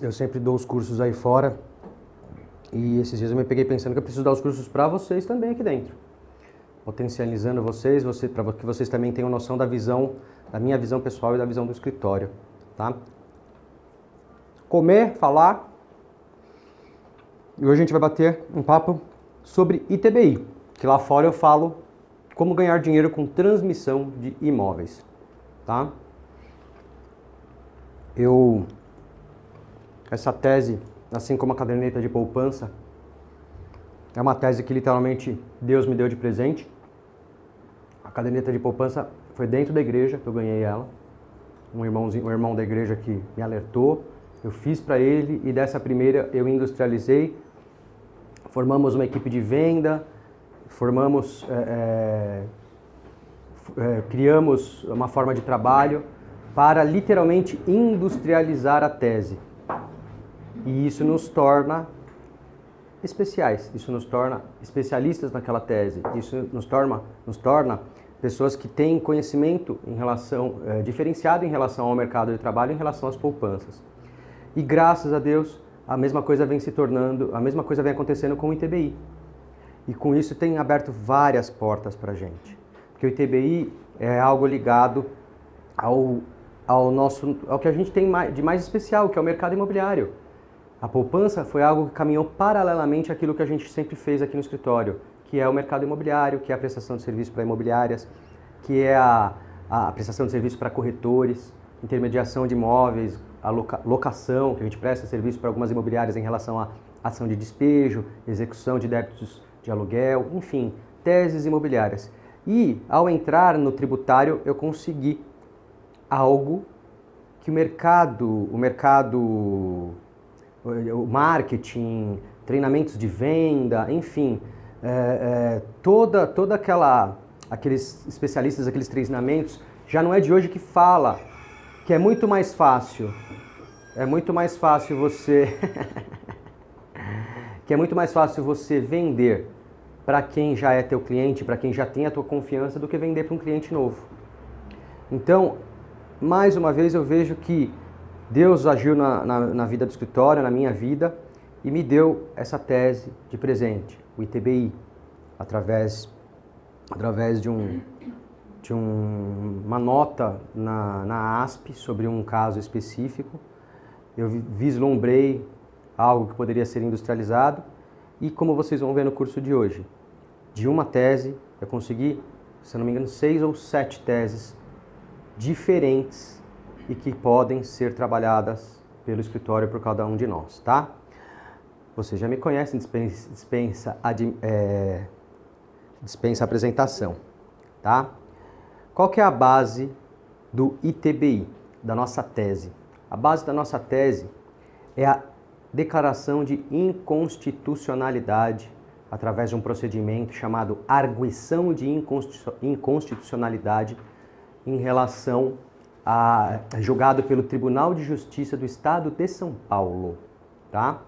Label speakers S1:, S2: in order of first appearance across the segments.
S1: Eu sempre dou os cursos aí fora e esses dias eu me peguei pensando que eu preciso dar os cursos para vocês também aqui dentro. Potencializando vocês, para que vocês também tenham noção da minha visão pessoal e da visão do escritório, tá? Comer, falar. E hoje a gente vai bater um papo sobre ITBI, que lá fora eu falo como ganhar dinheiro com transmissão de imóveis, tá? Essa tese, assim como a caderneta de poupança, é uma tese que literalmente Deus me deu de presente. A caderneta de poupança foi dentro da igreja que eu ganhei ela. Um irmão da igreja que me alertou, eu fiz para ele e dessa primeira eu industrializei. Formamos uma equipe de venda, criamos uma forma de trabalho para literalmente industrializar a tese. E isso nos torna especiais, isso nos torna especialistas naquela tese, isso nos torna pessoas que têm conhecimento diferenciado em relação ao mercado de trabalho, em relação às poupanças. E graças a Deus, a mesma coisa vem acontecendo com o ITBI. E com isso tem aberto várias portas para a gente. Porque o ITBI é algo ligado ao que a gente tem de mais especial, que é o mercado imobiliário. A poupança foi algo que caminhou paralelamente àquilo que a gente sempre fez aqui no escritório, que é o mercado imobiliário, que é a prestação de serviço para imobiliárias, que é a prestação de serviço para corretores, intermediação de imóveis, a locação, que a gente presta serviço para algumas imobiliárias em relação à ação de despejo, execução de débitos de aluguel, enfim, teses imobiliárias. E ao entrar no tributário, eu consegui algo que o marketing, treinamentos de venda, enfim, aqueles especialistas, aqueles treinamentos, já não é de hoje que fala que é muito mais fácil você vender para quem já é teu cliente, para quem já tem a tua confiança, do que vender para um cliente novo. Então, mais uma vez eu vejo que Deus agiu na vida do escritório, na minha vida, e me deu essa tese de presente, o ITBI, através de uma nota na ASP sobre um caso específico. Eu vislumbrei algo que poderia ser industrializado e, como vocês vão ver no curso de hoje, de uma tese eu consegui, se não me engano, 6 ou 7 teses diferentes e que podem ser trabalhadas pelo escritório por cada um de nós, tá? Você já me conhece, dispensa a apresentação, tá? Qual que é a base do ITBI, da nossa tese? A base da nossa tese é a declaração de inconstitucionalidade através de um procedimento chamado arguição de inconstitucionalidade em relação julgado pelo Tribunal de Justiça do Estado de São Paulo, tá?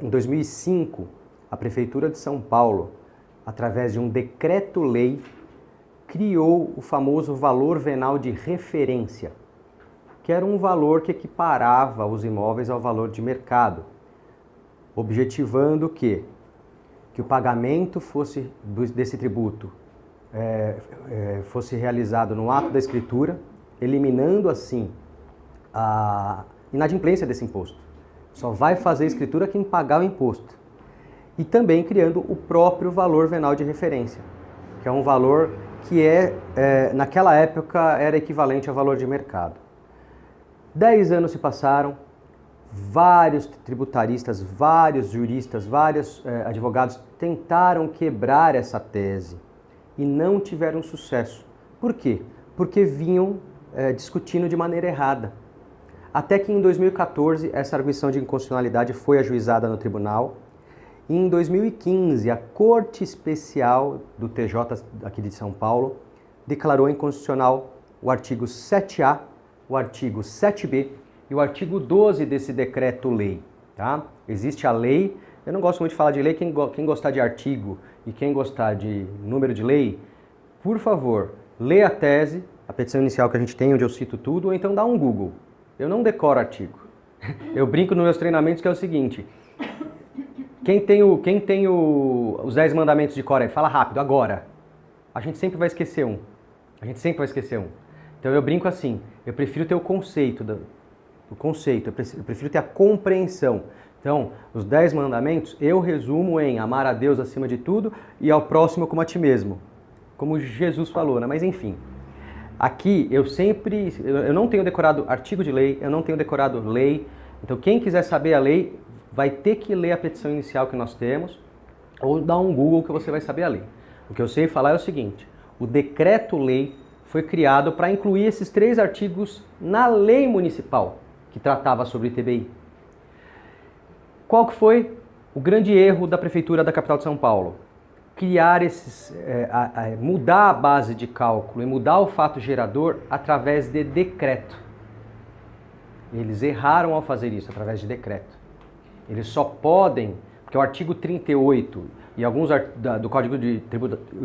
S1: Em 2005, a Prefeitura de São Paulo, através de um decreto-lei, criou o famoso valor venal de referência, que era um valor que equiparava os imóveis ao valor de mercado, objetivando que o pagamento desse tributo fosse realizado no ato da escritura, eliminando assim a inadimplência desse imposto. Só vai fazer a escritura quem pagar o imposto. E também criando o próprio valor venal de referência, que é um valor que naquela época era equivalente ao valor de mercado. 10 anos se passaram, vários tributaristas, vários juristas, vários advogados tentaram quebrar essa tese e não tiveram sucesso. Por quê? Porque vinham discutindo de maneira errada. Até que em 2014 essa arguição de inconstitucionalidade foi ajuizada no tribunal. E em 2015 a Corte Especial do TJ aqui de São Paulo declarou inconstitucional o artigo 7A, o artigo 7B e o artigo 12 desse decreto-lei. Tá? Existe a lei, eu não gosto muito de falar de lei, quem gostar de artigo e quem gostar de número de lei, por favor, lê a tese, a petição inicial que a gente tem, onde eu cito tudo, ou então dá um Google. Eu não decoro artigo. Eu brinco nos meus treinamentos que é o seguinte: quem tem os 10 mandamentos de cor aí, fala rápido, agora. A gente sempre vai esquecer um. A gente sempre vai esquecer um. Então eu brinco assim, eu prefiro ter o conceito, eu prefiro ter a compreensão. Então, os 10 mandamentos eu resumo em amar a Deus acima de tudo e ao próximo como a ti mesmo. Como Jesus falou, né? Mas enfim. Aqui eu não tenho decorado artigo de lei, eu não tenho decorado lei. Então quem quiser saber a lei vai ter que ler a petição inicial que nós temos ou dar um Google que você vai saber a lei. O que eu sei falar é o seguinte: o decreto-lei foi criado para incluir esses 3 artigos na lei municipal que tratava sobre ITBI. Qual que foi o grande erro da Prefeitura da capital de São Paulo? Criar mudar a base de cálculo e mudar o fato gerador através de decreto. Eles erraram ao fazer isso através de decreto. Eles só podem, porque o artigo 38 e alguns do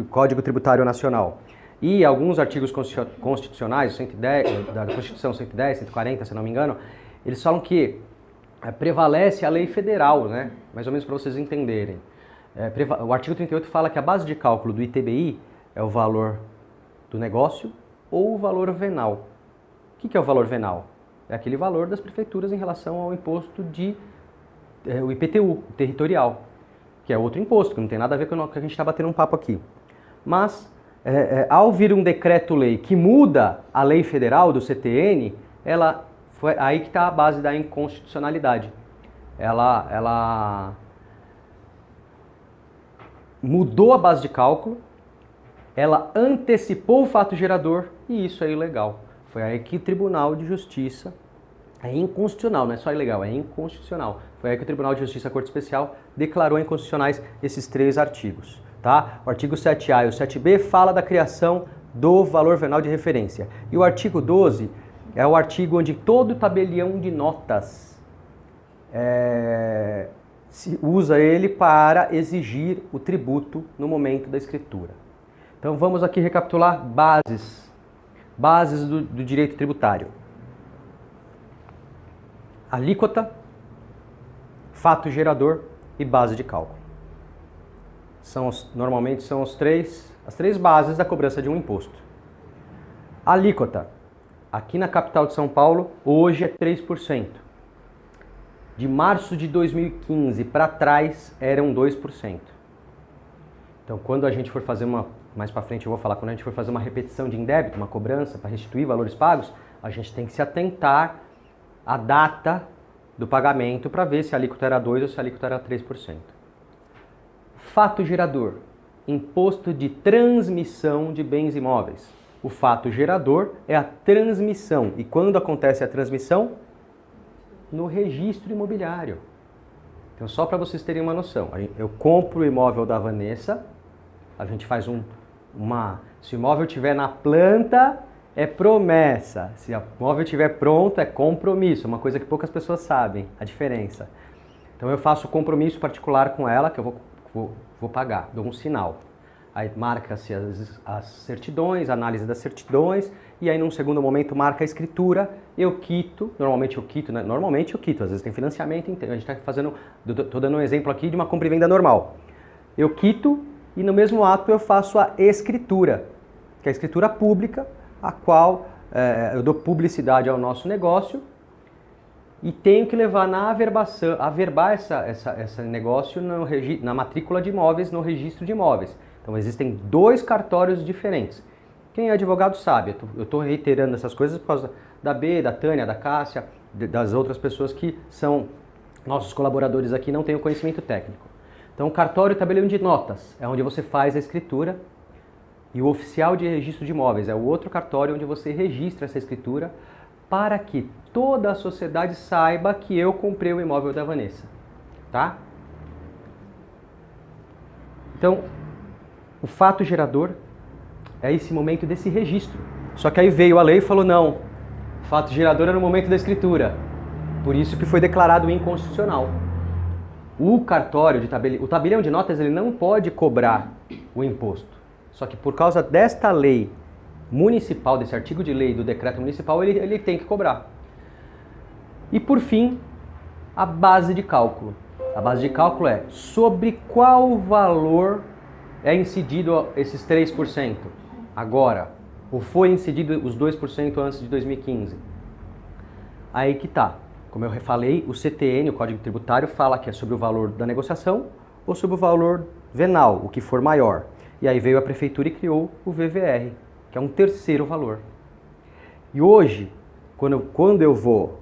S1: Código Tributário Nacional e alguns artigos constitucionais, 110, da Constituição 110, 140, se não me engano, eles falam que prevalece a lei federal, né? Mais ou menos para vocês entenderem. O artigo 38 fala que a base de cálculo do ITBI é o valor do negócio ou o valor venal. O que é o valor venal? É aquele valor das prefeituras em relação ao imposto o IPTU, territorial, que é outro imposto, que não tem nada a ver com o que a gente está batendo um papo aqui. Mas, ao vir um decreto-lei que muda a lei federal do CTN, foi aí que está a base da inconstitucionalidade. Ela mudou a base de cálculo, ela antecipou o fato gerador e isso é ilegal. Foi aí que o Tribunal de Justiça, é inconstitucional, não é só ilegal, é inconstitucional. Foi aí que o Tribunal de Justiça, a Corte Especial, declarou inconstitucionais esses 3 artigos. Tá? O artigo 7A e o 7B fala da criação do valor venal de referência. E o artigo 12 é o artigo onde todo tabelião de notas se usa ele para exigir o tributo no momento da escritura. Então vamos aqui recapitular bases do direito tributário. Alíquota, fato gerador e base de cálculo. Normalmente são as três bases da cobrança de um imposto. Alíquota. Aqui na capital de São Paulo, hoje é 3%. De março de 2015 para trás, eram 2%. Então, quando a gente for fazer mais para frente eu vou falar, quando a gente for fazer uma repetição de indébito, uma cobrança para restituir valores pagos, a gente tem que se atentar à data do pagamento para ver se a alíquota era 2% ou se a alíquota era 3%. Fato gerador. Imposto de transmissão de bens imóveis. O fato gerador é a transmissão. E quando acontece a transmissão? No registro imobiliário. Então, só para vocês terem uma noção. Eu compro o imóvel da Vanessa, a gente faz se o imóvel estiver na planta, é promessa. Se o imóvel estiver pronto, é compromisso. Uma coisa que poucas pessoas sabem, a diferença. Então, eu faço compromisso particular com ela, que eu vou pagar, dou um sinal. Aí marca-se as certidões, análise das certidões, e aí num segundo momento marca a escritura, eu quito, normalmente eu quito, às vezes tem financiamento, a gente está fazendo, estou dando um exemplo aqui de uma compra e venda normal. Eu quito e no mesmo ato eu faço a escritura, que é a escritura pública, a qual eu dou publicidade ao nosso negócio e tenho que levar averbar esse negócio na matrícula de imóveis, no registro de imóveis. Então existem 2 cartórios diferentes. Quem é advogado sabe, eu estou reiterando essas coisas por causa da B, da Tânia, da Cássia, das outras pessoas que são nossos colaboradores aqui, não têm o conhecimento técnico. Então o cartório tabelião de notas é onde você faz a escritura e o oficial de registro de imóveis é o outro cartório onde você registra essa escritura para que toda a sociedade saiba que eu comprei o imóvel da Vanessa. Tá? Então, o fato gerador é esse momento desse registro. Só que aí veio a lei e falou, não, fato gerador é no momento da escritura. Por isso que foi declarado inconstitucional. O cartório, o tabelião de notas, ele não pode cobrar o imposto. Só que por causa desta lei municipal, desse artigo de lei do decreto municipal, ele tem que cobrar. E por fim, a base de cálculo. A base de cálculo é sobre qual valor é incidido esses 3% agora, ou foi incidido os 2% antes de 2015. Aí que tá. Como eu falei, o CTN, o Código Tributário, fala que é sobre o valor da negociação ou sobre o valor venal, o que for maior. E aí veio a prefeitura e criou o VVR, que é um terceiro valor. E hoje, quando eu vou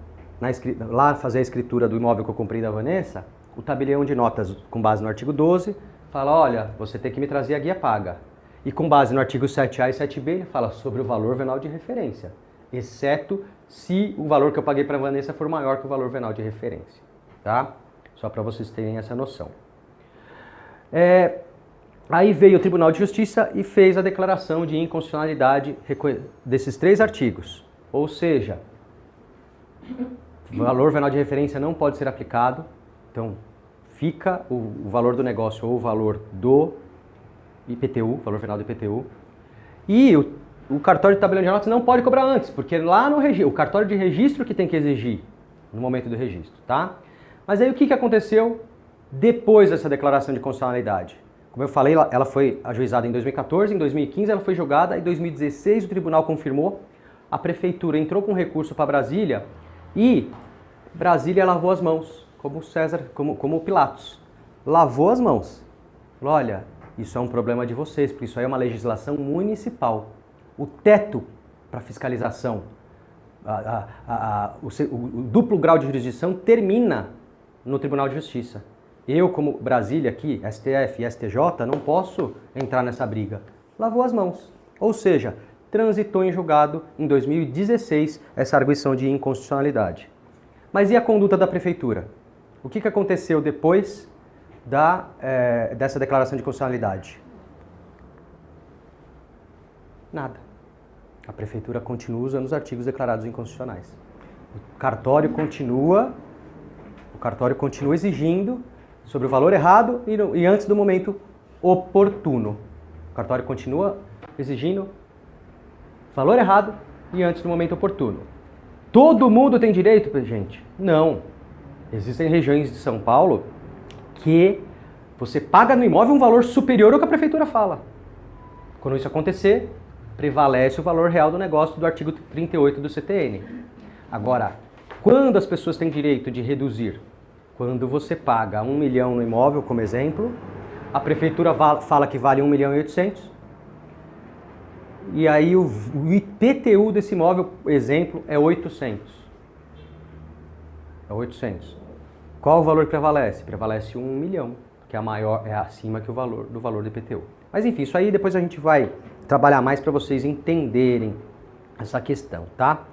S1: lá fazer a escritura do imóvel que eu comprei da Vanessa, o tabelião de notas, com base no artigo 12, fala, olha, você tem que me trazer a guia paga. E com base no artigo 7A e 7B, ele fala sobre o valor venal de referência, exceto se o valor que eu paguei para a Vanessa for maior que o valor venal de referência. Tá? Só para vocês terem essa noção. Aí veio o Tribunal de Justiça e fez a declaração de inconstitucionalidade desses 3 artigos. Ou seja, o valor venal de referência não pode ser aplicado, então fica o valor do negócio ou o valor do IPTU, valor venal do IPTU. E o cartório de tabelião de notas não pode cobrar antes, porque lá no o cartório de registro que tem que exigir no momento do registro, tá? Mas aí o que aconteceu depois dessa declaração de constitucionalidade? Como eu falei, ela foi ajuizada em 2014, em 2015 ela foi julgada, em 2016 o tribunal confirmou, a prefeitura entrou com recurso para Brasília e Brasília lavou as mãos, como Pilatos. Lavou as mãos. Falou, olha, isso é um problema de vocês, porque isso aí é uma legislação municipal. O teto para fiscalização, o duplo grau de jurisdição termina no Tribunal de Justiça. Eu, como Brasília aqui, STF e STJ, não posso entrar nessa briga. Lavou as mãos. Ou seja, transitou em julgado em 2016 essa arguição de inconstitucionalidade. Mas e a conduta da prefeitura? O que aconteceu depois dessa declaração de constitucionalidade? Nada. A prefeitura continua usando os artigos declarados inconstitucionais. O cartório continua exigindo sobre o valor errado e antes do momento oportuno. O cartório continua exigindo valor errado e antes do momento oportuno. Todo mundo tem direito, gente? Não. Existem regiões de São Paulo que você paga no imóvel um valor superior ao que a prefeitura fala. Quando isso acontecer, prevalece o valor real do negócio do artigo 38 do CTN. Agora, quando as pessoas têm direito de reduzir? Quando você paga 1 milhão no imóvel, como exemplo, a prefeitura fala que vale 1 milhão e 800, e aí o IPTU desse imóvel, exemplo, é 800. É 800. Qual o valor que prevalece? Prevalece 1 milhão, que é acima que do valor do IPTU. Mas enfim, isso aí depois a gente vai trabalhar mais para vocês entenderem essa questão, tá?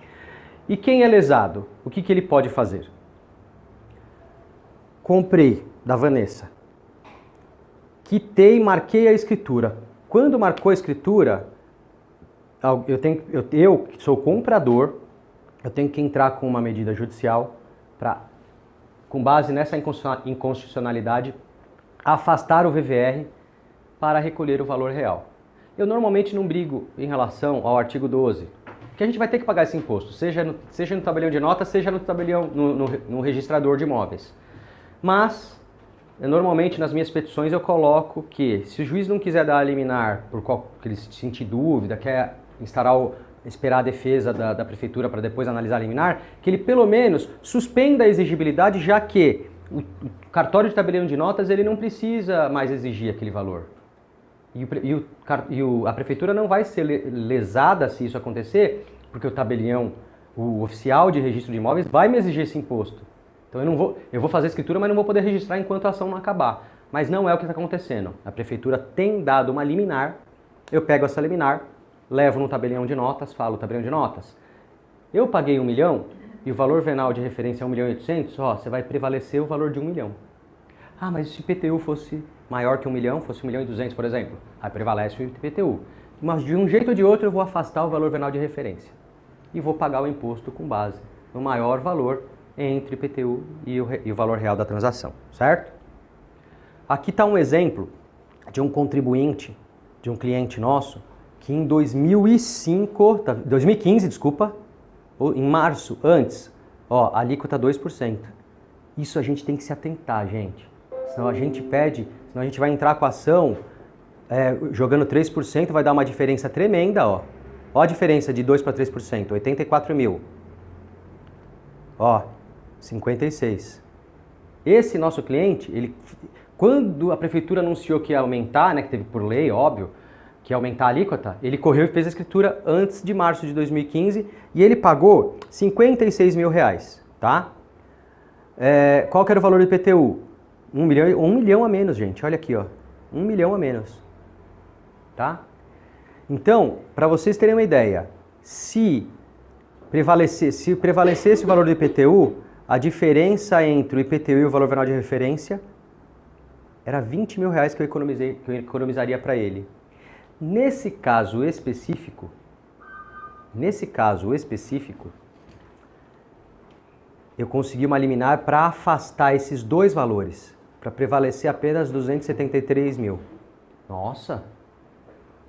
S1: E quem é lesado? O que ele pode fazer? Comprei da Vanessa. Quitei, marquei a escritura. Quando marcou a escritura, eu que sou comprador, eu tenho que entrar com uma medida judicial para, com base nessa inconstitucionalidade, afastar o VVR para recolher o valor real. Eu normalmente não brigo em relação ao artigo 12, que a gente vai ter que pagar esse imposto, seja no tabelião de notas, seja no tabelião, no registrador de imóveis. Mas, normalmente nas minhas petições eu coloco que, se o juiz não quiser dar a liminar, porque ele sentir dúvida, quer esperar a defesa da prefeitura para depois analisar a liminar, que ele pelo menos suspenda a exigibilidade, já que o cartório de tabelião de notas ele não precisa mais exigir aquele valor. A prefeitura não vai ser lesada se isso acontecer, porque o tabelião, o oficial de registro de imóveis, vai me exigir esse imposto. Então eu vou fazer a escritura, mas não vou poder registrar enquanto a ação não acabar. Mas não é o que está acontecendo. A prefeitura tem dado uma liminar, eu pego essa liminar, levo no tabelião de notas, falo tabelião de notas. Eu paguei 1 milhão e o valor venal de referência é 1 milhão e 800, você vai prevalecer o valor de 1 milhão. Ah, mas se o IPTU fosse maior que 1 milhão, fosse 1 milhão e 200, por exemplo, aí prevalece o IPTU. Mas de um jeito ou de outro eu vou afastar o valor venal de referência e vou pagar o imposto com base no maior valor entre IPTU e o valor real da transação, certo? Aqui está um exemplo de um contribuinte, de um cliente nosso, que em 2015, em março, antes, Ó, alíquota 2%. Isso a gente tem que se atentar, gente. Senão a gente vai entrar com a ação jogando 3%, vai dar uma diferença tremenda, ó. Ó a diferença de 2 para 3%, 84 mil. Ó, 56. Esse nosso cliente, quando a prefeitura anunciou que ia aumentar, né, que teve por lei, óbvio, que ia aumentar a alíquota, ele correu e fez a escritura antes de março de 2015 e ele pagou 56 mil reais, tá? Qual que era o valor do IPTU? 1 milhão a menos, gente, olha aqui, ó, 1 milhão a menos, tá? Então, para vocês terem uma ideia, se prevalecesse o valor do IPTU, a diferença entre o IPTU e o valor venal de referência era 20 mil reais que eu economizaria para ele. Nesse caso específico, eu consegui uma liminar para afastar esses dois valores, para prevalecer apenas 273 mil. Nossa!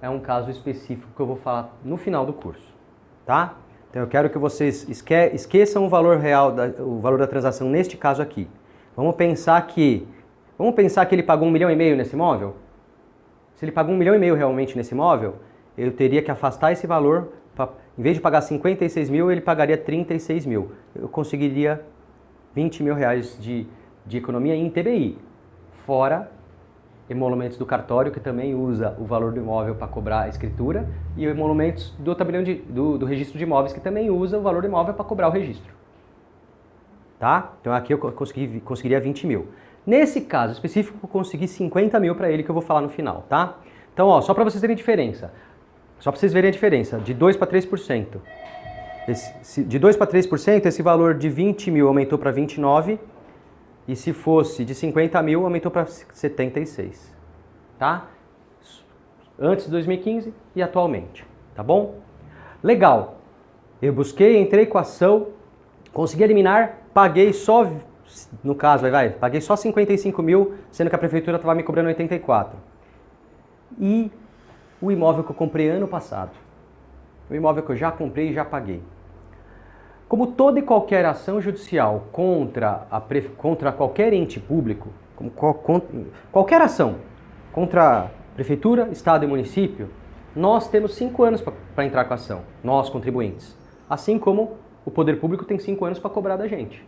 S1: É um caso específico que eu vou falar no final do curso, tá? Então eu quero que vocês esqueçam o valor real, o valor da transação neste caso aqui. Vamos pensar que ele pagou 1,5 milhão nesse imóvel? Se ele pagou 1,5 milhão realmente nesse imóvel, eu teria que afastar esse valor, em vez de pagar 56 mil, ele pagaria 36 mil. Eu conseguiria 20 mil reais de economia em TBI, fora emolumentos do cartório, que também usa o valor do imóvel para cobrar a escritura, e emolumentos do tabelião do registro de imóveis, que também usa o valor do imóvel para cobrar o registro. Tá? Então aqui eu conseguiria 20 mil. Nesse caso específico, eu consegui 50 mil para ele, que eu vou falar no final, tá? Então, ó, só para vocês verem a diferença. Só para vocês verem a diferença, de 2 para 3%. De 2 para 3%, esse valor de 20 mil aumentou para 29, e se fosse de 50 mil, aumentou para 76, tá? Antes de 2015 e atualmente, tá bom? Legal. Eu busquei, entrei com a ação, consegui eliminar, paguei só, no caso, paguei só 55 mil, sendo que a prefeitura estava me cobrando 84. E o imóvel que eu comprei ano passado, o imóvel que eu já comprei e já paguei. Como toda e qualquer ação judicial contra qualquer ente público, qualquer ação contra a prefeitura, estado e município, nós temos 5 anos para entrar com a ação, nós contribuintes. Assim como o poder público tem 5 anos para cobrar da gente.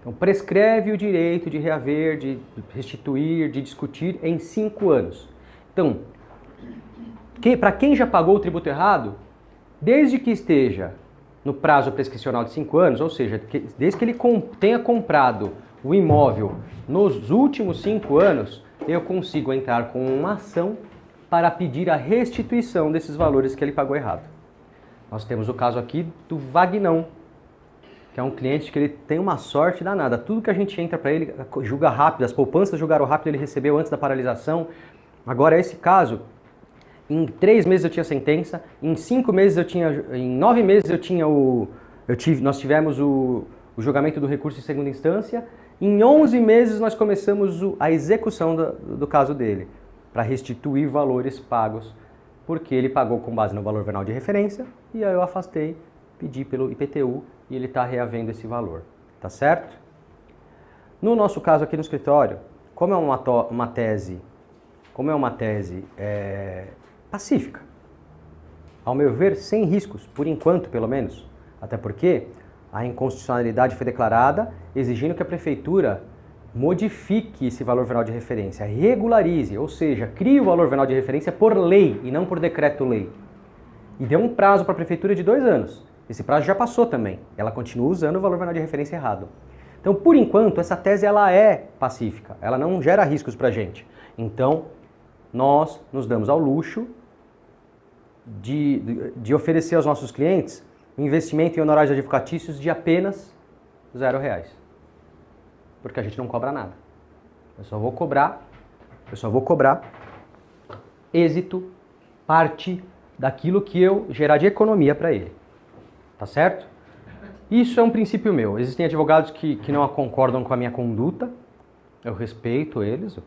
S1: Então prescreve o direito de reaver, de restituir, de discutir em 5 anos. Então, para quem já pagou o tributo errado, desde que esteja no prazo prescricional de 5 anos, ou seja, desde que ele tenha comprado o imóvel nos últimos 5 anos, eu consigo entrar com uma ação para pedir a restituição desses valores que ele pagou errado. Nós temos o caso aqui do Vagnão, que é um cliente que ele tem uma sorte danada. Tudo que a gente entra para ele, julga rápido, as poupanças julgaram rápido, ele recebeu antes da paralisação. Agora, esse caso, em 3 meses eu tinha sentença, em 5 meses em 9 meses nós tivemos o julgamento do recurso em segunda instância, em 11 meses nós começamos a execução do caso dele, para restituir valores pagos, porque ele pagou com base no valor venal de referência, e aí eu afastei, pedi pelo IPTU, e ele está reavendo esse valor, tá certo? No nosso caso aqui no escritório, como é uma tese pacífica, ao meu ver, sem riscos, por enquanto pelo menos, até porque a inconstitucionalidade foi declarada exigindo que a prefeitura modifique esse valor venal de referência, regularize, ou seja, crie o valor venal de referência por lei e não por decreto-lei. E deu um prazo para a prefeitura de 2 anos. Esse prazo já passou também. Ela continua usando o valor venal de referência errado. Então, por enquanto, essa tese ela é pacífica. Ela não gera riscos para a gente. Então, nós nos damos ao luxo de oferecer aos nossos clientes um investimento em honorários advocatícios de apenas R$0. Porque a gente não cobra nada. Eu só vou cobrar êxito, parte daquilo que eu gerar de economia para ele. Tá certo? Isso é um princípio meu. Existem advogados que não concordam com a minha conduta. Eu respeito eles,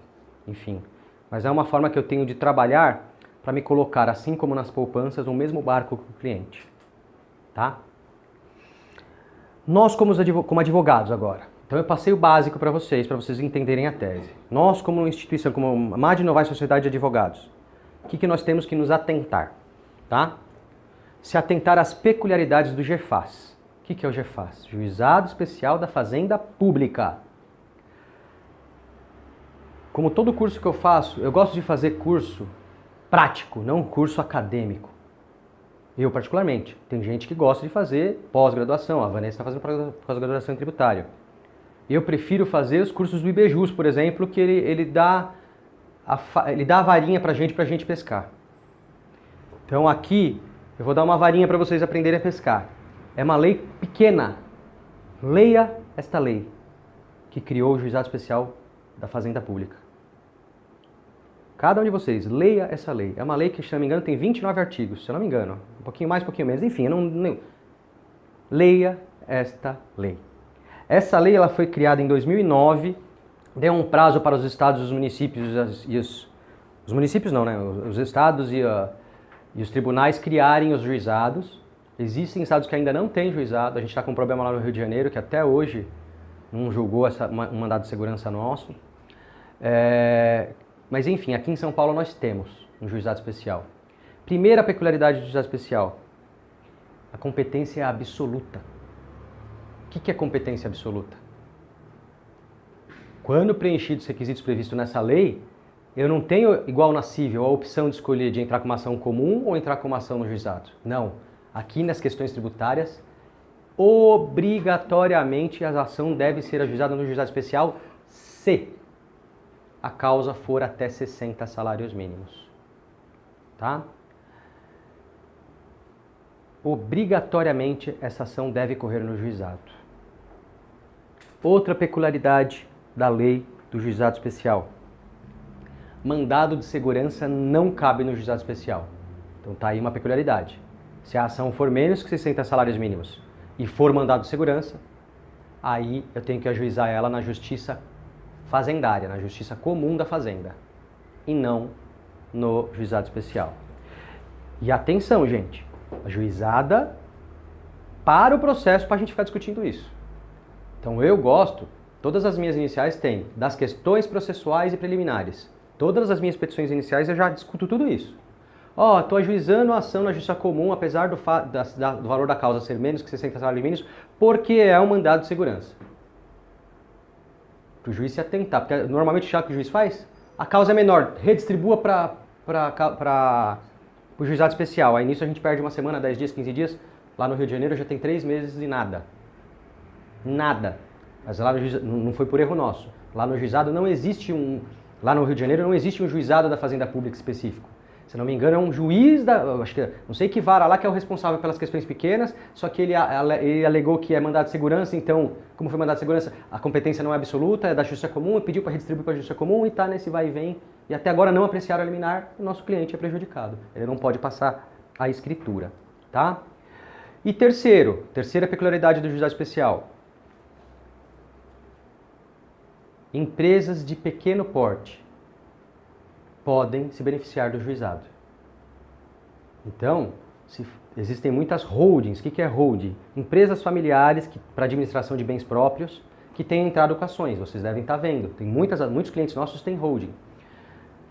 S1: enfim. Mas é uma forma que eu tenho de trabalhar para me colocar, assim como nas poupanças, no mesmo barco que o cliente. Tá? Nós como advogados agora, então eu passei o básico para vocês entenderem a tese. Nós como instituição, como MAD Novae Sociedade de Advogados, o que nós temos que nos atentar? Tá? Se atentar às peculiaridades do GEFAS. O que é o GEFAS? Juizado Especial da Fazenda Pública. Como todo curso que eu faço, eu gosto de fazer curso prático, não curso acadêmico. Eu, particularmente. Tem gente que gosta de fazer pós-graduação. A Vanessa está fazendo pós-graduação em tributário. Eu prefiro fazer os cursos do IBJUS, por exemplo, que ele dá a varinha pra gente pescar. Então aqui, eu vou dar uma varinha para vocês aprenderem a pescar. É uma lei pequena. Leia esta lei, que criou o Juizado Especial da Fazenda Pública. Cada um de vocês, leia essa lei. É uma lei que, se não me engano, tem 29 artigos, se eu não me engano. Um pouquinho mais, um pouquinho menos. Enfim, leia esta lei. Essa lei ela foi criada em 2009, deu um prazo para os estados, os municípios e os municípios não, né? Os estados e os tribunais criarem os juizados. Existem estados que ainda não têm juizado. A gente está com um problema lá no Rio de Janeiro, que até hoje não julgou um mandado de segurança nosso. Mas enfim, aqui em São Paulo nós temos um juizado especial. Primeira peculiaridade do juizado especial: a competência é absoluta. O que é competência absoluta? Quando preenchidos os requisitos previstos nessa lei, eu não tenho, igual na civil, a opção de escolher de entrar com uma ação comum ou entrar com uma ação no juizado. Não. Aqui nas questões tributárias, obrigatoriamente a ação deve ser ajuizada no juizado especial se a causa for até 60 salários mínimos. Tá? Obrigatoriamente essa ação deve correr no juizado. Outra peculiaridade da lei do juizado especial: mandado de segurança não cabe no juizado especial. Então tá aí uma peculiaridade. Se a ação for menos que 60 salários mínimos e for mandado de segurança, aí eu tenho que ajuizar ela na justiça fazendária, na justiça comum da fazenda, e não no juizado especial. E atenção, gente, ajuizada para o processo, para a gente ficar discutindo isso. Então eu gosto, todas as minhas iniciais têm das questões processuais e preliminares. Todas as minhas petições iniciais eu já discuto tudo isso. Estou ajuizando a ação na justiça comum, apesar do valor da causa ser menos que 60 salários mínimos, porque é um mandado de segurança. Para o juiz se atentar, porque normalmente o que o juiz faz, a causa é menor, redistribua para o juizado especial. Aí nisso a gente perde uma semana, 10 dias, 15 dias. Lá no Rio de Janeiro já tem 3 meses e nada. Nada. Mas lá no juizado, não foi por erro nosso. Lá no juizado não existe lá no Rio de Janeiro não existe um juizado da Fazenda Pública específico. Se não me engano, é um juiz acho que não sei que vara lá que é o responsável pelas questões pequenas, só que ele alegou que é mandado de segurança, então, como foi mandado de segurança, a competência não é absoluta, é da justiça comum, e pediu para redistribuir para a justiça comum, e está nesse vai e vem, e até agora não apreciaram a liminar, o nosso cliente é prejudicado. Ele não pode passar a escritura, tá? E terceira peculiaridade do juizado especial: empresas de pequeno porte podem se beneficiar do juizado. Então, existem muitas holdings. O que é holding? Empresas familiares para administração de bens próprios que têm entrado com ações. Vocês devem estar vendo. Tem muitos clientes nossos têm holding.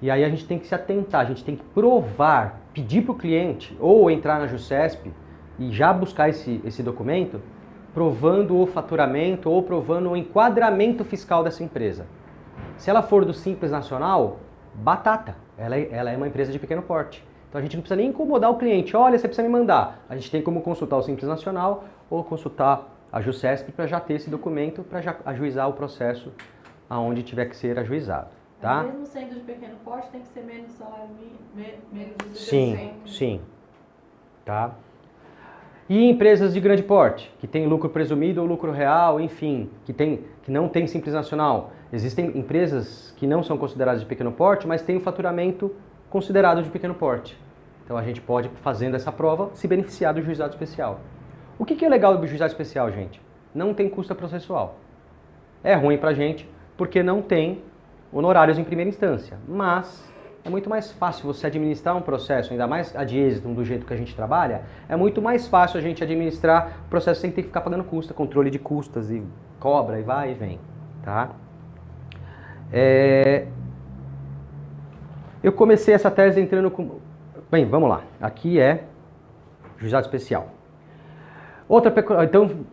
S1: E aí a gente tem que se atentar, a gente tem que provar, pedir para o cliente ou entrar na JuSesp e já buscar esse documento, provando o faturamento ou provando o enquadramento fiscal dessa empresa. Se ela for do Simples Nacional, batata, ela é uma empresa de pequeno porte. Então a gente não precisa nem incomodar o cliente, olha, você precisa me mandar. A gente tem como consultar o Simples Nacional ou consultar a JuSesp para já ter esse documento, para já ajuizar o processo aonde tiver que ser ajuizado. Tá?
S2: Mesmo sendo de pequeno porte, tem que ser menos salário menos de
S1: 60%. Sim. Tá? E empresas de grande porte, que tem lucro presumido ou lucro real, enfim, que não tem Simples Nacional. Existem empresas que não são consideradas de pequeno porte, mas têm o faturamento considerado de pequeno porte. Então a gente pode, fazendo essa prova, se beneficiar do juizado especial. O que é legal do juizado especial, gente? Não tem custo processual. É ruim pra gente, porque não tem honorários em primeira instância, mas é muito mais fácil você administrar um processo, ainda mais a de êxito, do jeito que a gente trabalha, é muito mais fácil a gente administrar o processo sem ter que ficar pagando custa, controle de custas e cobra e vai e vem, tá? Eu comecei essa tese entrando com... Bem, vamos lá. Aqui é juizado especial. Então,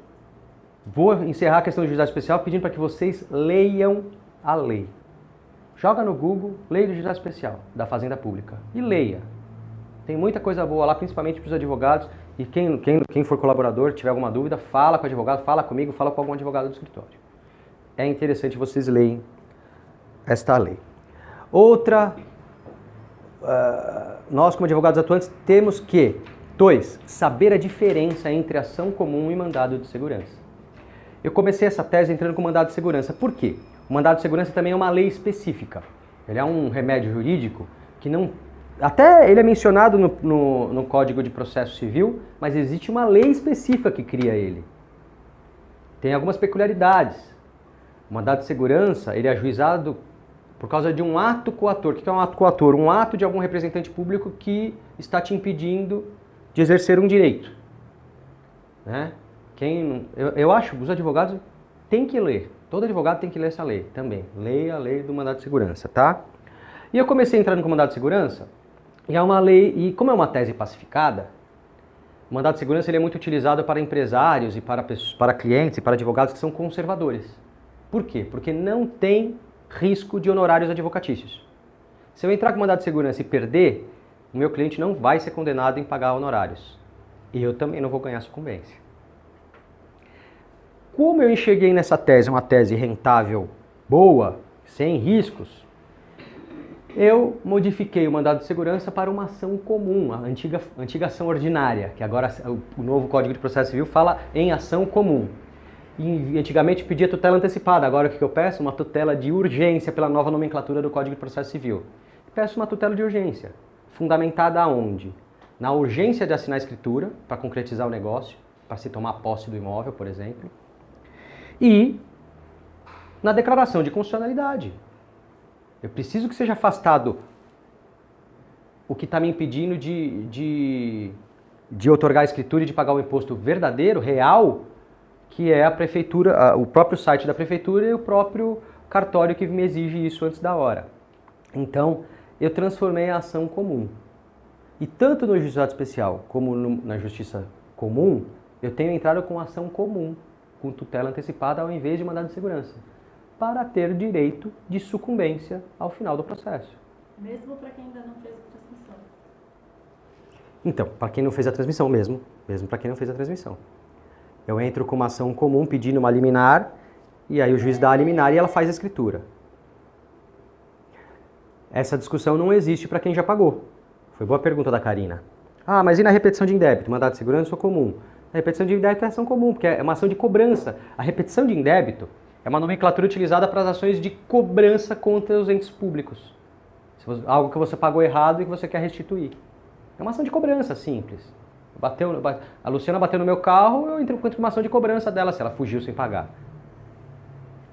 S1: vou encerrar a questão do juizado especial pedindo para que vocês leiam a lei. Joga no Google, lei do juizado especial, da Fazenda Pública. E leia. Tem muita coisa boa lá, principalmente para os advogados. E quem for colaborador, tiver alguma dúvida, fala com o advogado, fala comigo, fala com algum advogado do escritório. É interessante vocês leem esta lei. Outra, nós como advogados atuantes temos que, 2, saber a diferença entre ação comum e mandado de segurança. Eu comecei essa tese entrando com mandado de segurança. Por quê? O mandado de segurança também é uma lei específica. Ele é um remédio jurídico que não... Até ele é mencionado no Código de Processo Civil, mas existe uma lei específica que cria ele. Tem algumas peculiaridades. O mandado de segurança, ele é ajuizado por causa de um ato coator. O que é um ato coator? Um ato de algum representante público que está te impedindo de exercer um direito. Né? Eu acho que os advogados têm que ler. Todo advogado tem que ler essa lei também. Leia a lei do mandado de segurança, tá? E eu comecei entrando com o mandado de segurança, e é uma lei, e como é uma tese pacificada, o mandado de segurança ele é muito utilizado para empresários e para clientes e para advogados que são conservadores. Por quê? Porque não tem risco de honorários advocatícios. Se eu entrar com mandado de segurança e perder, o meu cliente não vai ser condenado em pagar honorários. E eu também não vou ganhar sucumbência. Como eu enxerguei nessa tese uma tese rentável, boa, sem riscos, eu modifiquei o mandado de segurança para uma ação comum, a antiga ação ordinária, que agora o novo Código de Processo Civil fala em ação comum. E antigamente pedia tutela antecipada, agora o que eu peço? Uma tutela de urgência pela nova nomenclatura do Código de Processo Civil. Peço uma tutela de urgência, fundamentada aonde? Na urgência de assinar a escritura, para concretizar o negócio, para se tomar posse do imóvel, por exemplo, e na declaração de constitucionalidade. Eu preciso que seja afastado o que está me impedindo de outorgar a escritura e de pagar o imposto verdadeiro, real, que é a prefeitura, o próprio site da prefeitura e o próprio cartório que me exige isso antes da hora. Então, eu transformei a ação comum. E tanto no juizado especial como na justiça comum, eu tenho entrado com ação comum, com tutela antecipada ao invés de mandado de segurança, para ter direito de sucumbência ao final do processo.
S2: Mesmo para quem ainda não fez a transmissão?
S1: Então, para quem não fez a transmissão mesmo para quem não fez a transmissão. Eu entro com uma ação comum pedindo uma liminar, e aí o juiz dá a liminar e ela faz a escritura. Essa discussão não existe para quem já pagou. Foi boa pergunta da Karina. Ah, mas e na repetição de indébito? Mandado de segurança ou comum? A repetição de indébito é ação comum, porque é uma ação de cobrança. A repetição de indébito é uma nomenclatura utilizada para as ações de cobrança contra os entes públicos. Algo que você pagou errado e que você quer restituir. É uma ação de cobrança simples. A Luciana bateu no meu carro, eu entro com uma ação de cobrança dela se ela fugiu sem pagar.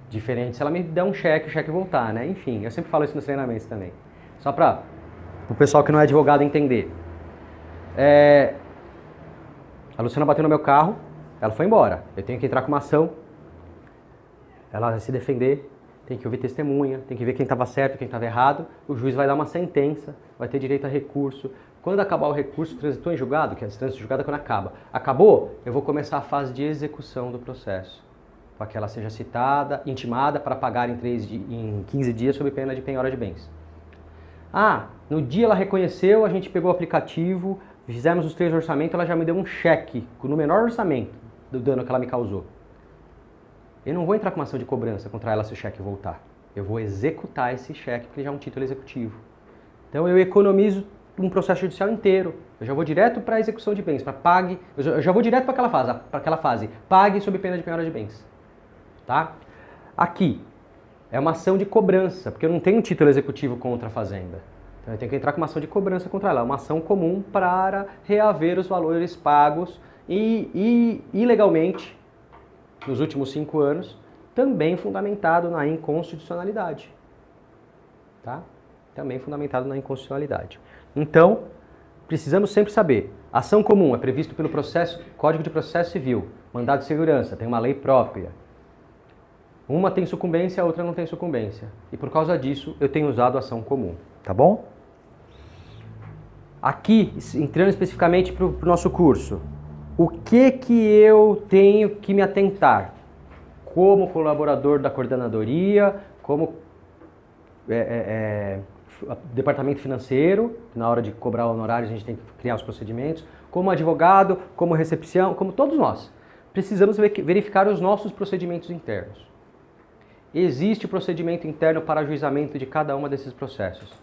S1: Diferente se ela me der um cheque, o cheque voltar, né? Enfim, eu sempre falo isso nos treinamentos também. Só para o pessoal que não é advogado entender. A Luciana bateu no meu carro, ela foi embora. Eu tenho que entrar com uma ação, ela vai se defender, tem que ouvir testemunha, tem que ver quem estava certo, quem estava errado. O juiz vai dar uma sentença, vai ter direito a recurso. Quando acabar o recurso, transitou em julgado, que é a trânsito de julgado quando acaba. Acabou, eu vou começar a fase de execução do processo, para que ela seja citada, intimada para pagar em 15 dias sob pena de penhora de bens. Ah, no dia ela reconheceu, a gente pegou o aplicativo, fizemos os 3 orçamentos, ela já me deu um cheque, no menor orçamento do dano que ela me causou. Eu não vou entrar com uma ação de cobrança contra ela se o cheque voltar. Eu vou executar esse cheque, porque já é um título executivo. Então eu economizo um processo judicial inteiro. Eu já vou direto para a execução de bens, eu já vou direto para aquela fase. Pague sob pena de penhora de bens. Tá? Aqui é uma ação de cobrança, porque eu não tenho um título executivo contra a fazenda. Então eu tenho que entrar com uma ação de cobrança contra ela. É uma ação comum para reaver os valores pagos e ilegalmente, nos últimos 5 anos, também fundamentado na inconstitucionalidade. Tá? também fundamentado na inconstitucionalidade. Então, precisamos sempre saber, ação comum é previsto pelo Código de Processo Civil, mandado de segurança, tem uma lei própria. Uma tem sucumbência, a outra não tem sucumbência. E por causa disso, eu tenho usado ação comum, tá bom? Aqui, entrando especificamente para o nosso curso, o que eu tenho que me atentar? Como colaborador da coordenadoria, como departamento financeiro, na hora de cobrar honorários a gente tem que criar os procedimentos, como advogado, como recepção, como todos nós. Precisamos verificar os nossos procedimentos internos. Existe o procedimento interno para ajuizamento de cada um desses processos.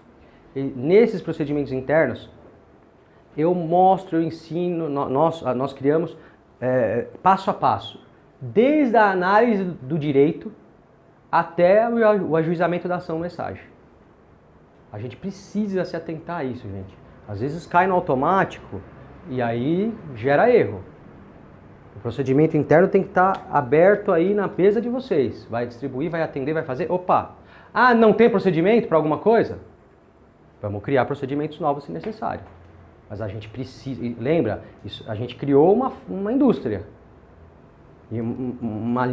S1: E nesses procedimentos internos, eu mostro, eu ensino, nós criamos passo a passo, desde a análise do direito até o ajuizamento da ação-mensagem. A gente precisa se atentar a isso, gente. Às vezes cai no automático e aí gera erro. O procedimento interno tem que estar aberto aí na mesa de vocês. Vai distribuir, vai atender, vai fazer. Opa! Ah, não tem procedimento para alguma coisa? Vamos criar procedimentos novos se necessário. Mas a gente precisa... Lembra? A gente criou uma indústria. E uma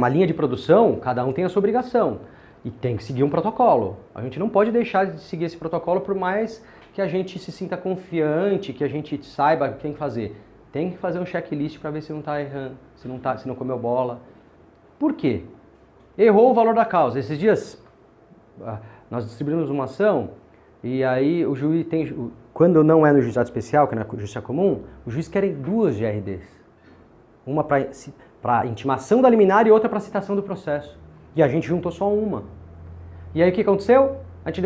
S1: linha de produção, cada um tem a sua obrigação. E tem que seguir um protocolo. A gente não pode deixar de seguir esse protocolo por mais que a gente se sinta confiante, que a gente saiba quem fazer. Tem que fazer um checklist para ver se não está errando, se não comeu bola. Por quê? Errou o valor da causa. Esses dias nós distribuímos uma ação e aí o juiz tem... Quando não é no juizado especial, que é na justiça comum, o juiz quer 2 GRDs. Uma para intimação da liminar e outra para citação do processo. E a gente juntou só uma. E aí o que aconteceu? A gente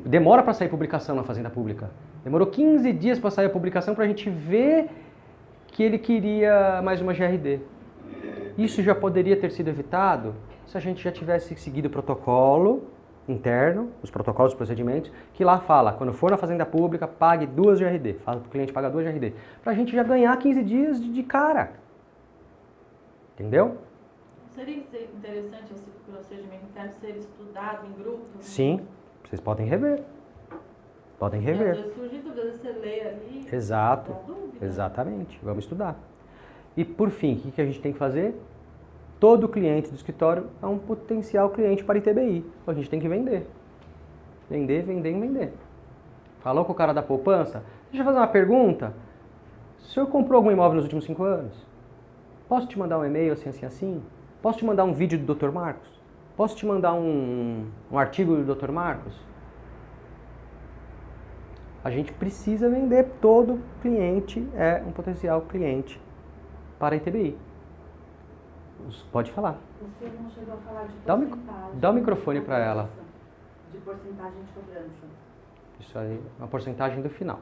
S1: demora para sair publicação na Fazenda Pública. Demorou 15 dias para sair a publicação para a gente ver que ele queria mais uma GRD. Isso já poderia ter sido evitado se a gente já tivesse seguido o protocolo interno, os protocolos, os procedimentos, que lá fala, quando for na Fazenda Pública, pague 2 GRD. Fala para o cliente pagar 2 GRD. Para a gente já ganhar 15 dias de cara. Entendeu?
S2: Seria interessante esse procedimento interno ser estudado em grupo? Né?
S1: Sim, vocês podem rever. Podem rever.
S2: Às vezes surge dúvida, você lê ali.
S1: Exato,
S2: dá dúvida.
S1: Exatamente. Vamos estudar. E por fim, o que a gente tem que fazer? Todo cliente do escritório é um potencial cliente para ITBI. A gente tem que vender. Vender, vender e vender. Falou com o cara da poupança? Deixa eu fazer uma pergunta. O senhor comprou algum imóvel nos últimos 5 anos? Posso te mandar um e-mail assim, assim, assim? Posso te mandar um vídeo do Dr. Marcos? Posso te mandar um artigo do Dr. Marcos? A gente precisa vender. Todo cliente é um potencial cliente para a ITBI. Pode falar.
S3: Você não chegou a falar de
S1: porcentagem. Dá o microfone para ela.
S3: De porcentagem de cobrança.
S1: Isso aí, uma porcentagem do final.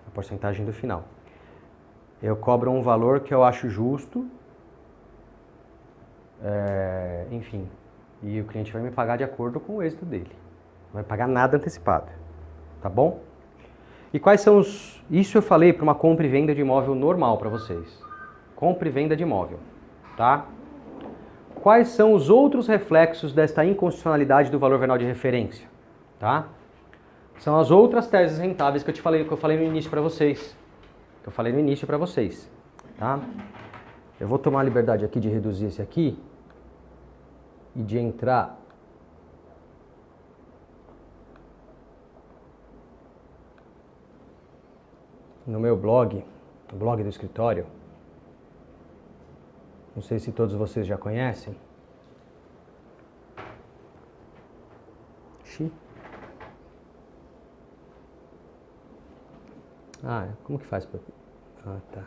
S1: A porcentagem do final. Eu cobro um valor que eu acho justo, enfim, e o cliente vai me pagar de acordo com o êxito dele. Não vai pagar nada antecipado, tá bom? E quais são os... Isso eu falei para uma compra e venda de imóvel normal para vocês. Compra e venda de imóvel, tá? Quais são os outros reflexos desta inconstitucionalidade do valor venal de referência, tá? São as outras teses rentáveis que eu falei no início para vocês. Tá? Eu vou tomar a liberdade aqui de reduzir esse aqui e de entrar no meu blog, o blog do escritório. Não sei se todos vocês já conhecem. Como que faz? Tá.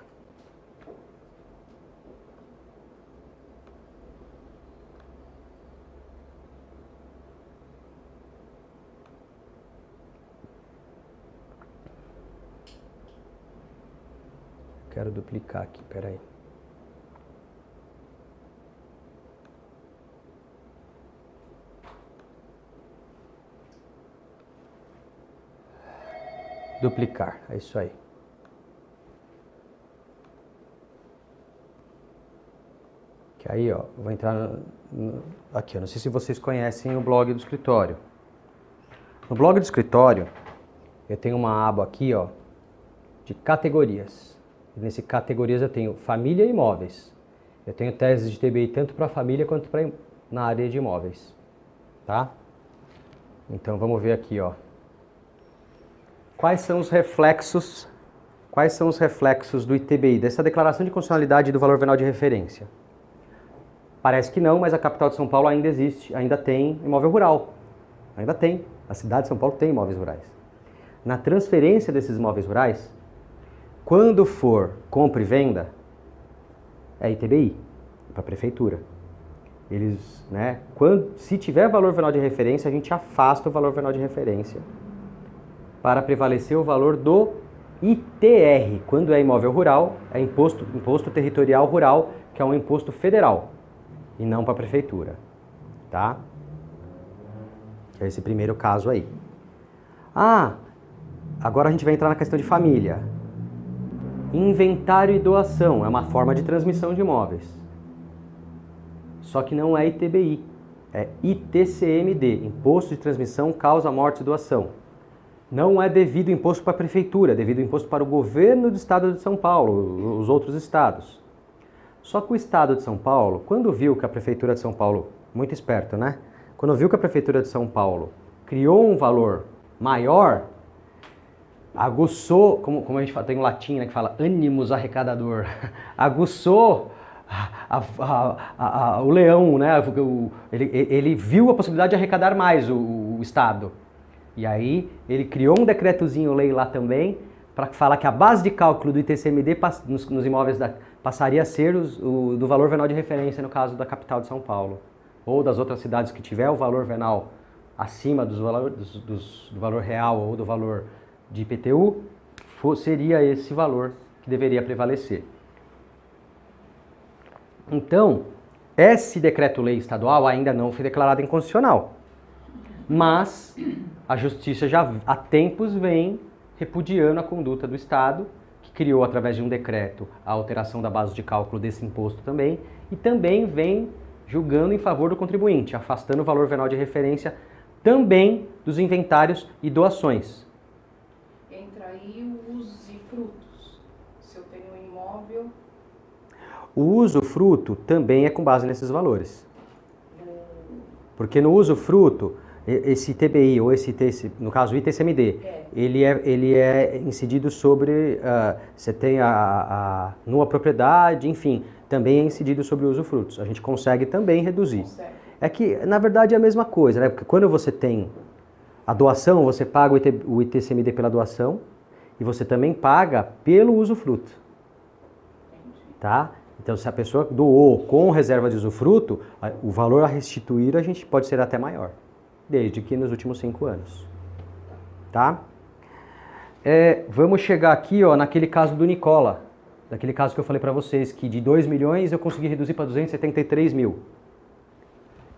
S1: Quero duplicar aqui, peraí. Duplicar, é isso aí. Que aí, ó, eu vou entrar aqui, eu não sei se vocês conhecem o blog do escritório. No blog do escritório, eu tenho uma aba aqui, ó, de categorias. E nesse categorias eu tenho família e imóveis. Eu tenho teses de TBI tanto para família quanto na área de imóveis, tá? Então vamos ver aqui, ó. Quais são os reflexos do ITBI, dessa declaração de constitucionalidade do valor venal de referência? Parece que não, mas a capital de São Paulo ainda existe, ainda tem imóvel rural. Ainda tem. A cidade de São Paulo tem imóveis rurais. Na transferência desses imóveis rurais, quando for compra e venda, é ITBI, para a prefeitura. Eles, né, se tiver valor venal de referência, a gente afasta o valor venal de referência para prevalecer o valor do ITR. Quando é imóvel rural, é imposto territorial rural, que é um imposto federal, e não para a prefeitura, tá? É esse primeiro caso aí. Agora a gente vai entrar na questão de família. Inventário e doação é uma forma de transmissão de imóveis. Só que não é ITBI, é ITCMD, Imposto de Transmissão, Causa, Morte e Doação. Não é devido imposto para a prefeitura, é devido imposto para o governo do estado de São Paulo, os outros estados. Só que o estado de São Paulo, quando viu que a prefeitura de São Paulo, muito esperto, né? Quando viu que a prefeitura de São Paulo criou um valor maior, aguçou, como a gente fala, tem um latim, né, que fala animus arrecadador, aguçou o leão, né? Ele viu a possibilidade de arrecadar mais o Estado. E aí ele criou um decretozinho-lei lá também para falar que a base de cálculo do ITCMD nos imóveis passaria a ser do valor venal de referência no caso da capital de São Paulo. Ou das outras cidades que tiver o valor venal acima do valor real ou do valor de IPTU, seria esse valor que deveria prevalecer. Então, esse decreto-lei estadual ainda não foi declarado inconstitucional, mas a Justiça já há tempos vem repudiando a conduta do Estado, que criou através de um decreto a alteração da base de cálculo desse imposto também, e também vem julgando em favor do contribuinte, afastando o valor venal de referência também dos inventários e doações.
S3: Entra aí o usufrutos. Se eu tenho um imóvel...
S1: O usufruto também é com base nesses valores. Porque no usufruto, esse ITBI ou esse no caso o ITCMD, ele é incidido sobre, você tem a nua propriedade, enfim, também é incidido sobre usufrutos. A gente consegue também reduzir. É que, na verdade, é a mesma coisa, né? Porque quando você tem a doação, você paga o ITCMD pela doação e você também paga pelo usufruto. Tá? Então, se a pessoa doou com reserva de usufruto, o valor a restituir a gente pode ser até maior, desde que nos últimos 5 anos. Tá? Vamos chegar aqui, ó, naquele caso do Nicola, daquele caso que eu falei para vocês, que de 2 milhões eu consegui reduzir para 273 mil.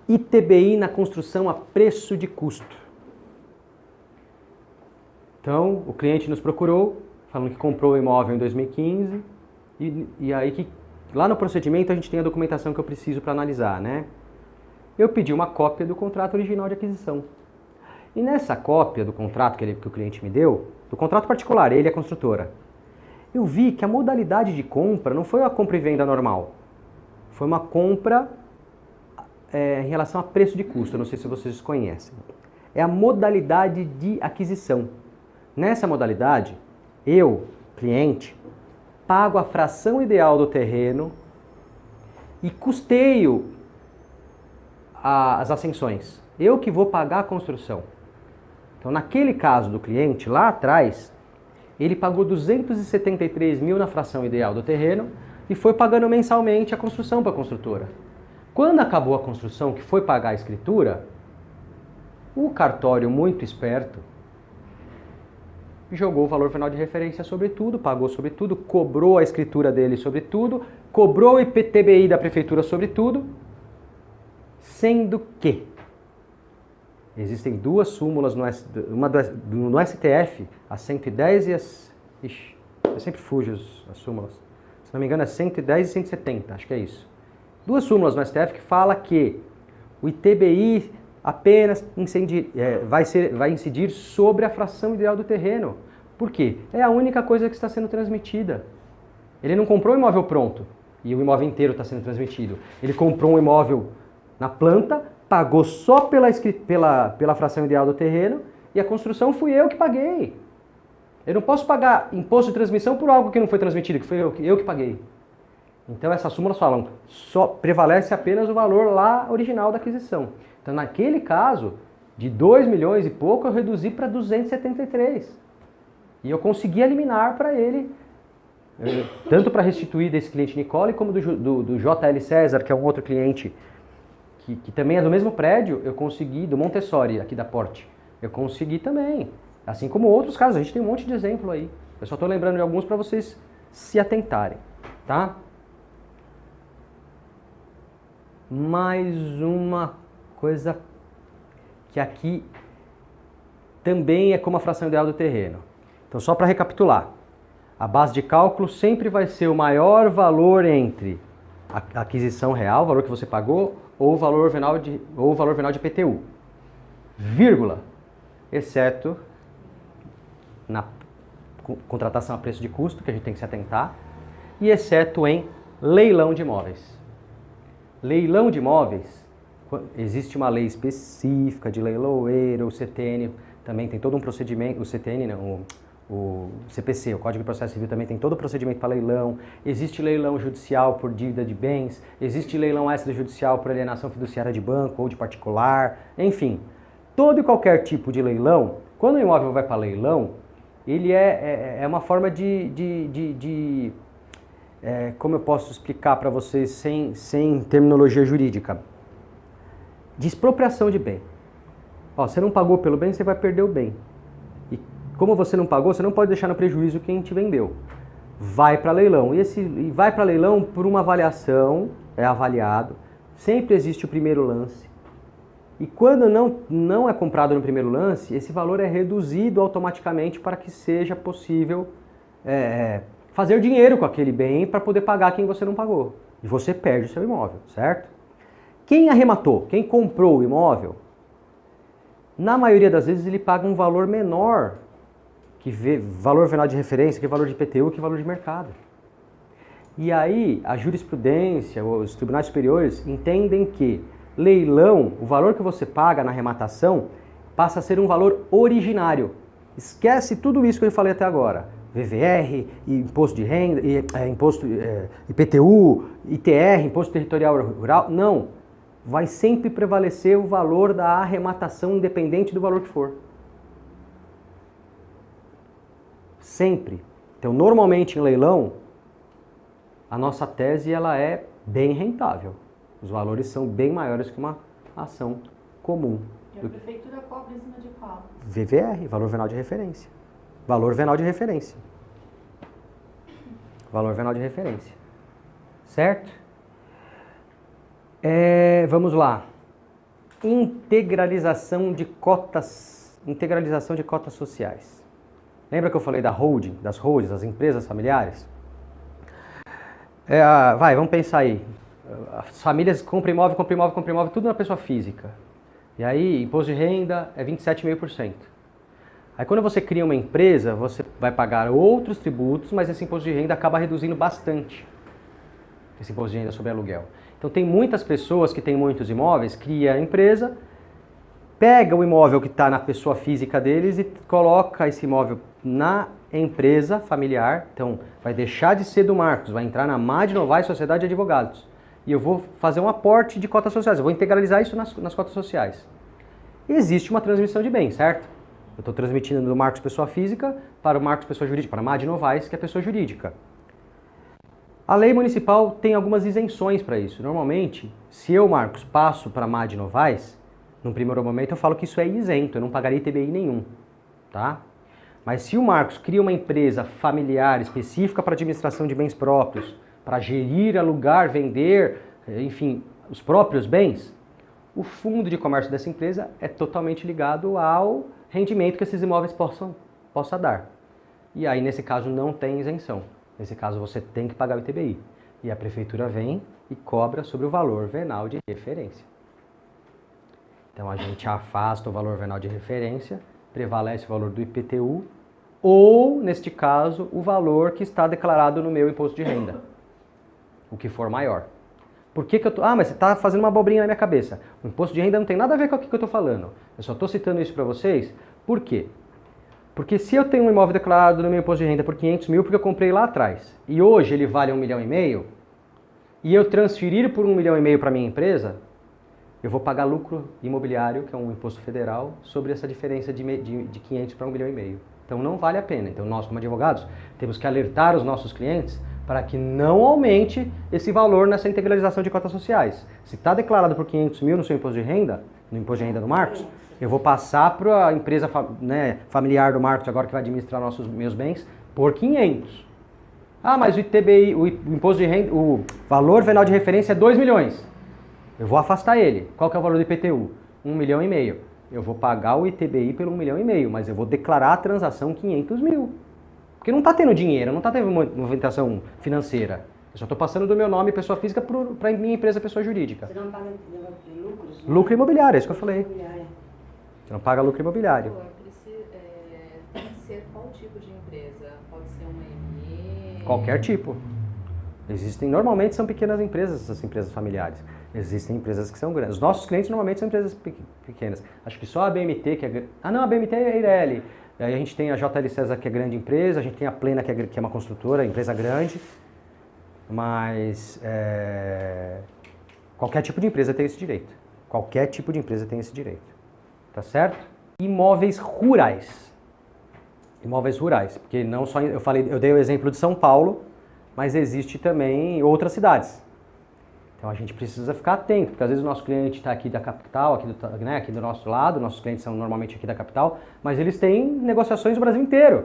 S1: ITBI na construção a preço de custo. Então, o cliente nos procurou, falando que comprou o imóvel em 2015, e aí que lá no procedimento a gente tem a documentação que eu preciso para analisar, né? Eu pedi uma cópia do contrato original de aquisição. E nessa cópia do contrato que o cliente me deu, do contrato particular, ele é a construtora, eu vi que a modalidade de compra não foi uma compra e venda normal. Foi uma compra em relação a preço de custo, eu não sei se vocês conhecem. É a modalidade de aquisição. Nessa modalidade, eu, cliente, pago a fração ideal do terreno e custeio as ascensões. Eu que vou pagar a construção. Então, naquele caso do cliente, lá atrás, ele pagou 273 mil na fração ideal do terreno e foi pagando mensalmente a construção para a construtora. Quando acabou a construção, que foi pagar a escritura, o cartório, muito esperto, jogou o valor final de referência sobre tudo, pagou sobre tudo, cobrou a escritura dele sobre tudo, cobrou o IPTBI da prefeitura sobre tudo, sendo que existem duas súmulas no STF, a 110 e as... Ixi, eu sempre fujo as súmulas. Se não me engano é 110 e 170, acho que é isso. duas súmulas no STF que fala que o ITBI apenas vai incidir sobre a fração ideal do terreno. Por quê? É a única coisa que está sendo transmitida. Ele não comprou um imóvel pronto e o imóvel inteiro está sendo transmitido. Ele comprou um imóvel na planta, pagou só pela fração ideal do terreno e a construção fui eu que paguei. Eu não posso pagar imposto de transmissão por algo que não foi transmitido, que foi eu que paguei. Então essas súmulas falam, só prevalece apenas o valor lá original da aquisição. Então naquele caso, de 2 milhões e pouco, eu reduzi para 273. E eu consegui eliminar para ele, tanto para restituir desse cliente Nicole, como do JL César, que é um outro cliente que também é do mesmo prédio, eu consegui, do Montessori, aqui da Porte, eu consegui também. Assim como outros casos, a gente tem um monte de exemplo aí. Eu só estou lembrando de alguns para vocês se atentarem, tá? Mais uma coisa que aqui também é como a fração ideal do terreno. Então, só para recapitular, a base de cálculo sempre vai ser o maior valor entre a aquisição real, o valor que você pagou, ou o valor venal de IPTU, vírgula, exceto na contratação a preço de custo, que a gente tem que se atentar, e exceto em leilão de imóveis. Leilão de imóveis, existe uma lei específica de leiloeiro, o CTN também tem todo um procedimento, o CTN não, o CPC, o Código de Processo Civil também tem todo o procedimento para leilão, existe leilão judicial por dívida de bens, existe leilão extrajudicial por alienação fiduciária de banco ou de particular, enfim, todo e qualquer tipo de leilão, quando o imóvel vai para leilão, ele é uma forma como eu posso explicar para vocês sem terminologia jurídica, de expropriação de bem. Ó, você não pagou pelo bem, você vai perder o bem. E como você não pagou, você não pode deixar no prejuízo quem te vendeu. Vai para leilão. E vai para leilão por uma avaliação, é avaliado. Sempre existe o primeiro lance. E quando não é comprado no primeiro lance, esse valor é reduzido automaticamente para que seja possível fazer dinheiro com aquele bem para poder pagar quem você não pagou. E você perde o seu imóvel, certo? Quem arrematou, quem comprou o imóvel, na maioria das vezes ele paga um valor menor que valor venal de referência, que valor de IPTU, que valor de mercado. E aí a jurisprudência, os tribunais superiores entendem que leilão, o valor que você paga na arrematação, passa a ser um valor originário. Esquece tudo isso que eu falei até agora. VVR, imposto de renda, IPTU, ITR, imposto territorial rural. Não. Vai sempre prevalecer o valor da arrematação, independente do valor que for. Sempre. Então, normalmente em leilão, a nossa tese ela é bem rentável. Os valores são bem maiores que uma ação comum.
S2: E a prefeitura cobra em cima de qual?
S1: VVR, valor venal de referência. Valor venal de referência. Valor venal de referência. Certo? Vamos lá. Integralização de cotas sociais. Lembra que eu falei das holdings, das empresas familiares? Vamos pensar aí. As famílias compram imóvel, tudo na pessoa física. E aí, imposto de renda é 27,5%. Aí quando você cria uma empresa, você vai pagar outros tributos, mas esse imposto de renda acaba reduzindo bastante. Esse imposto de renda sobre aluguel. Então tem muitas pessoas que têm muitos imóveis, cria a empresa, pega o imóvel que está na pessoa física deles e coloca esse imóvel na empresa familiar. Então vai deixar de ser do Marcos, vai entrar na MAD Novaes Sociedade de Advogados. E eu vou fazer um aporte de cotas sociais, eu vou integralizar isso nas cotas sociais. Existe uma transmissão de bens, certo? Eu estou transmitindo do Marcos Pessoa Física para o Marcos Pessoa Jurídica, para a MAD Novaes, que é pessoa jurídica. A lei municipal tem algumas isenções para isso. Normalmente, se eu, Marcos, passo para a MAD Novaes, num primeiro momento eu falo que isso é isento, eu não pagaria ITBI nenhum, tá? Mas se o Marcos cria uma empresa familiar específica para administração de bens próprios, para gerir, alugar, vender, enfim, os próprios bens, o fundo de comércio dessa empresa é totalmente ligado ao rendimento que esses imóveis possa dar. E aí, nesse caso, não tem isenção. Nesse caso, você tem que pagar o ITBI. E a prefeitura vem e cobra sobre o valor venal de referência. Então a gente afasta o valor venal de referência, prevalece o valor do IPTU ou, neste caso, o valor que está declarado no meu imposto de renda, o que for maior. Por que que eu tô... Ah, mas você está fazendo uma abobrinha na minha cabeça. O imposto de renda não tem nada a ver com o que eu estou falando. Eu só estou citando isso para vocês. Por quê? Porque se eu tenho um imóvel declarado no meu imposto de renda por 500 mil, porque eu comprei lá atrás, e hoje ele vale 1,5 milhão, e eu transferir por 1,5 milhão para minha empresa, eu vou pagar lucro imobiliário, que é um imposto federal, sobre essa diferença de 500 para 1,5 milhão. Então não vale a pena. Então nós, como advogados, temos que alertar os nossos clientes para que não aumente esse valor nessa integralização de cotas sociais. Se está declarado por 500 mil no seu imposto de renda, no imposto de renda do Marcos, eu vou passar para a empresa familiar do Marcos, agora que vai administrar meus bens, por 500. Ah, mas o ITBI, o imposto de renda, o valor venal de referência é 2 milhões. Eu vou afastar ele. Qual que é o valor do IPTU? 1,5 milhão. Eu vou pagar o ITBI pelo 1,5 milhão, mas eu vou declarar a transação 500 mil. Porque não está tendo dinheiro, não está tendo movimentação financeira. Eu só estou passando do meu nome pessoa física para minha empresa pessoa jurídica.
S4: Você não paga lucros?
S1: Lucro imobiliário, é isso que eu falei. Você não paga lucro imobiliário.
S3: Tem que ser qual tipo de empresa? Pode ser uma ME?
S1: Qualquer tipo. Normalmente são pequenas empresas, essas empresas familiares. Existem empresas que são grandes. Os nossos clientes normalmente são empresas pequenas. Acho que só a BMT que é grande. Ah não, a BMT é a Eireli. Aí a gente tem a JL César, que é grande empresa, a gente tem a Plena, que é uma construtora, empresa grande. Mas qualquer tipo de empresa tem esse direito. Qualquer tipo de empresa tem esse direito. Tá certo? Imóveis rurais. Imóveis rurais. Porque não só. Eu dei o exemplo de São Paulo, mas existe também em outras cidades. Então a gente precisa ficar atento, porque às vezes o nosso cliente está aqui da capital, aqui do nosso lado, nossos clientes são normalmente aqui da capital, mas eles têm negociações no Brasil inteiro.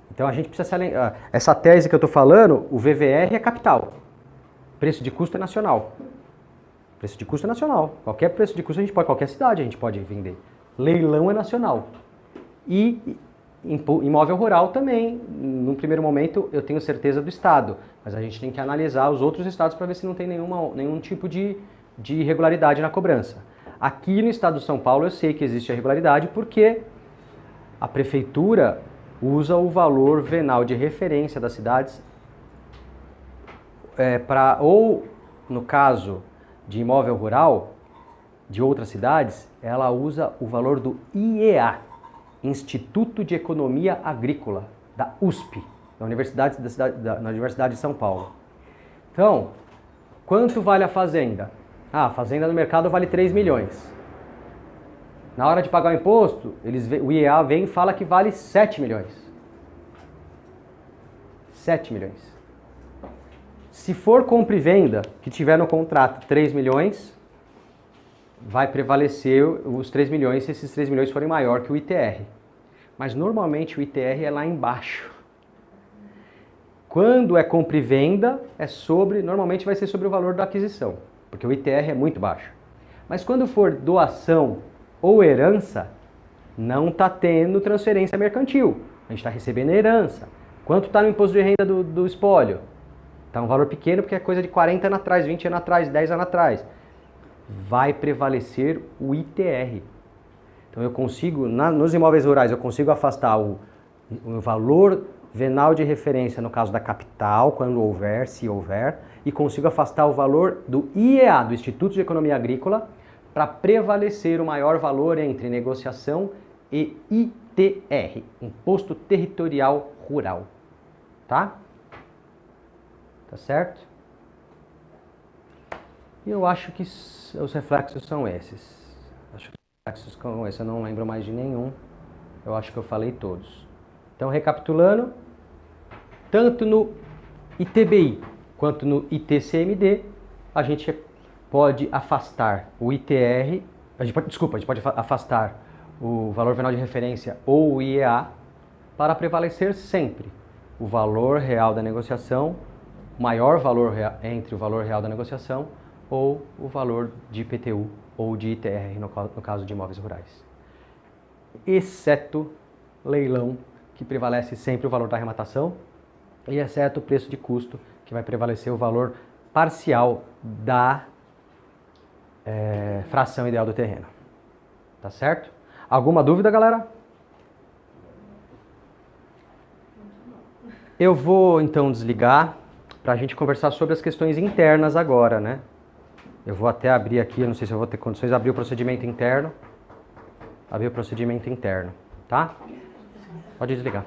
S1: Então a gente precisa se alinhar. Essa tese que eu estou falando, o VVR é capital. Preço de custo é nacional. Preço de custo é nacional. Qualquer preço de custo a gente pode, qualquer cidade a gente pode vender. Leilão é nacional. E imóvel rural também, num primeiro momento, eu tenho certeza do Estado, mas a gente tem que analisar os outros estados para ver se não tem nenhum tipo de irregularidade na cobrança. Aqui no estado de São Paulo eu sei que existe a irregularidade porque a prefeitura usa o valor venal de referência das cidades ou, no caso de imóvel rural de outras cidades, ela usa o valor do IEA, Instituto de Economia Agrícola, da USP, na Universidade de São Paulo. Então, quanto vale a fazenda? Ah, a fazenda no mercado vale 3 milhões. Na hora de pagar o imposto, o IEA vem e fala que vale 7 milhões. 7 milhões. Se for compra e venda, que tiver no contrato 3 milhões, vai prevalecer os 3 milhões se esses 3 milhões forem maior que o ITR. Mas normalmente o ITR é lá embaixo. Quando é compra e venda, normalmente vai ser sobre o valor da aquisição, porque o ITR é muito baixo. Mas quando for doação ou herança, não está tendo transferência mercantil. A gente está recebendo herança. Quanto está no imposto de renda do espólio? Está um valor pequeno porque é coisa de 40 anos atrás, 20 anos atrás, 10 anos atrás. Vai prevalecer o ITR. Então eu consigo, nos imóveis rurais, eu consigo afastar o valor venal de referência no caso da capital, quando houver, se houver, e consigo afastar o valor do IEA, do Instituto de Economia Agrícola, para prevalecer o maior valor entre negociação e ITR, Imposto Territorial Rural. Tá? Tá certo? E eu acho que os reflexos são esses. Acho que os reflexos são esses, eu não lembro mais de nenhum. Eu acho que eu falei todos. Então, recapitulando, tanto no ITBI quanto no ITCMD, a gente pode afastar o ITR, a gente pode afastar o valor venal de referência ou o IEA para prevalecer sempre o valor real da negociação, o maior valor entre o valor real da negociação ou o valor de IPTU ou de ITR, no caso de imóveis rurais. Exceto leilão, que prevalece sempre o valor da arrematação, e exceto o preço de custo, que vai prevalecer o valor parcial da fração ideal do terreno. Tá certo? Alguma dúvida, galera? Eu vou então desligar para a gente conversar sobre as questões internas agora, né? Eu vou até abrir aqui, eu não sei se eu vou ter condições de abrir o procedimento interno. Abrir o procedimento interno, tá? Pode desligar.